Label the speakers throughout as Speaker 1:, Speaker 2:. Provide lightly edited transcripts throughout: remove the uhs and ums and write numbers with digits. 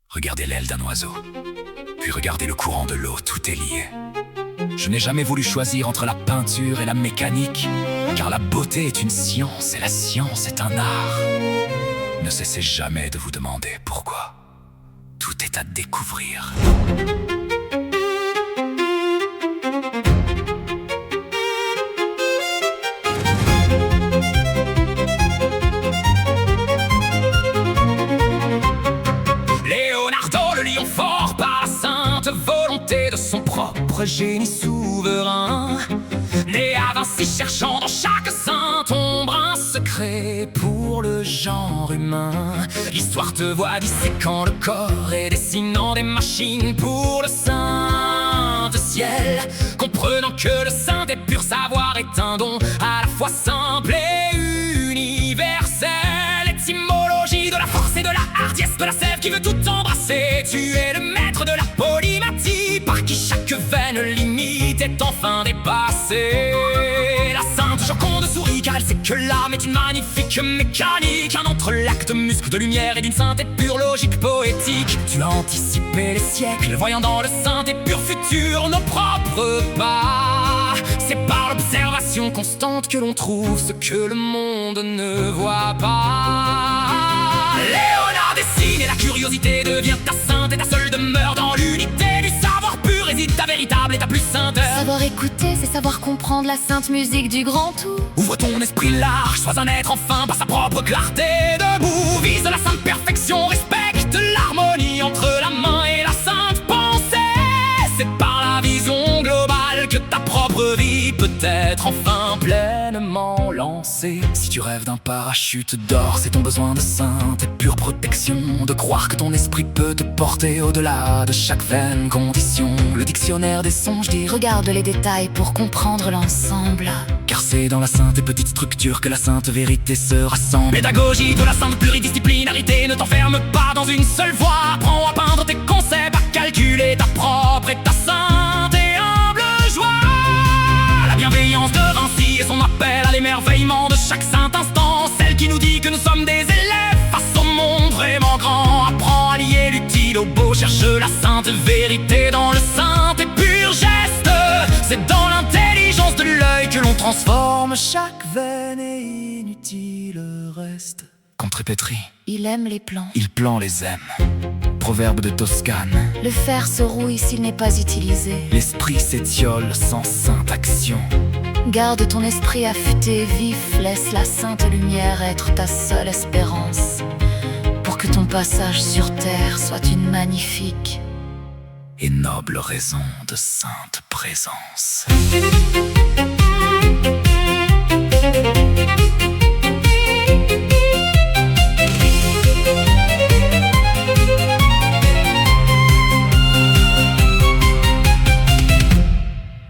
Speaker 1: Regardez l'aile d'un oiseau, puis regardez le courant de l'eau, tout est lié. Je n'ai jamais voulu choisir entre la peinture et la mécanique, car la beauté est une science et la science est un art. Ne cessez jamais de vous demander pourquoi. Tout est à découvrir. Leonardo, le lion fort par la sainte volonté de son propre génie souverain. Né à Vinci, cherchant dans chaque sainte ombre un secret pour le genre humain. L'histoire te voit disséquant le corps et dessinant des machines pour le saint ciel, comprenant que le saint des purs savoirs est un don à la fois simple et universel. Étymologie de la force et de la hardiesse, de la sève qui veut tout embrasser. Tu es le maître de la polymathie, par qui chaque veine limite est enfin dépassée. La sainte Joconde sourit car elle sait que l'âme est une magnifique mécanique, un entrelac de muscles, de lumière et d'une sainte et pure logique poétique. Tu as anticipé les siècles, voyant dans le saint et pur futur nos propres pas. C'est par l'observation constante que l'on trouve ce que le monde ne voit pas. Léonard dessine et la curiosité devient ta sainte, et ta seule demeure dans l'unité du savoir pur réside ta véritable et ta plus sainte heure.
Speaker 2: Savoir écouter, c'est savoir comprendre la sainte musique du grand tout.
Speaker 1: Ouvre ton esprit large, sois un être enfin par sa propre clarté. Debout, vise la sainte perfection, respecte l'harmonie entre la main et la sainte pensée. C'est par la vision globale que ta propre vie peut être enfin pleinement lancée. Si tu rêves d'un parachute d'or, c'est ton besoin de sainte et pure protection, de croire que ton esprit peut te porter au-delà de chaque vaine condition. Le dictionnaire des songes dit:
Speaker 2: Regarde les détails pour comprendre l'ensemble.
Speaker 1: Car c'est dans la sainte et petite structure que la sainte vérité se rassemble. Pédagogie de la sainte pluridisciplinarité, ne t'enferme pas dans une seule voie. Apprends à peindre tes concepts, à calculer ta propre et ta sainte et humble joie. La bienveillance de Vinci et son appel à l'émerveillement de chaque saint instant, celle qui nous dit que nous sommes des élèves face au monde vraiment grand. Apprends à lier l'utile au beau, cherche la sainte vérité dans le saint et pur geste. C'est dans l'intelligence de l'œil que l'on transforme chaque veine et inutile reste. Contrépétrie,
Speaker 2: Il aime les plans.
Speaker 1: il plante les aime. Proverbe de Toscane,
Speaker 2: Le fer se rouille s'il n'est pas utilisé.
Speaker 1: l'esprit s'étiole sans sainte action.
Speaker 2: Garde ton esprit affûté, vif, laisse la sainte lumière être ta seule espérance, pour que ton passage sur terre soit une magnifique
Speaker 1: Et noble raison de sainte présence.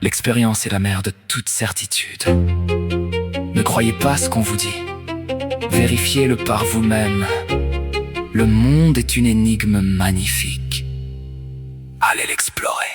Speaker 1: L'expérience est la mère de toute certitude. Ne croyez pas ce qu'on vous dit. Vérifiez-le par vous-même. Le monde est une énigme magnifique. Allez l'explorer.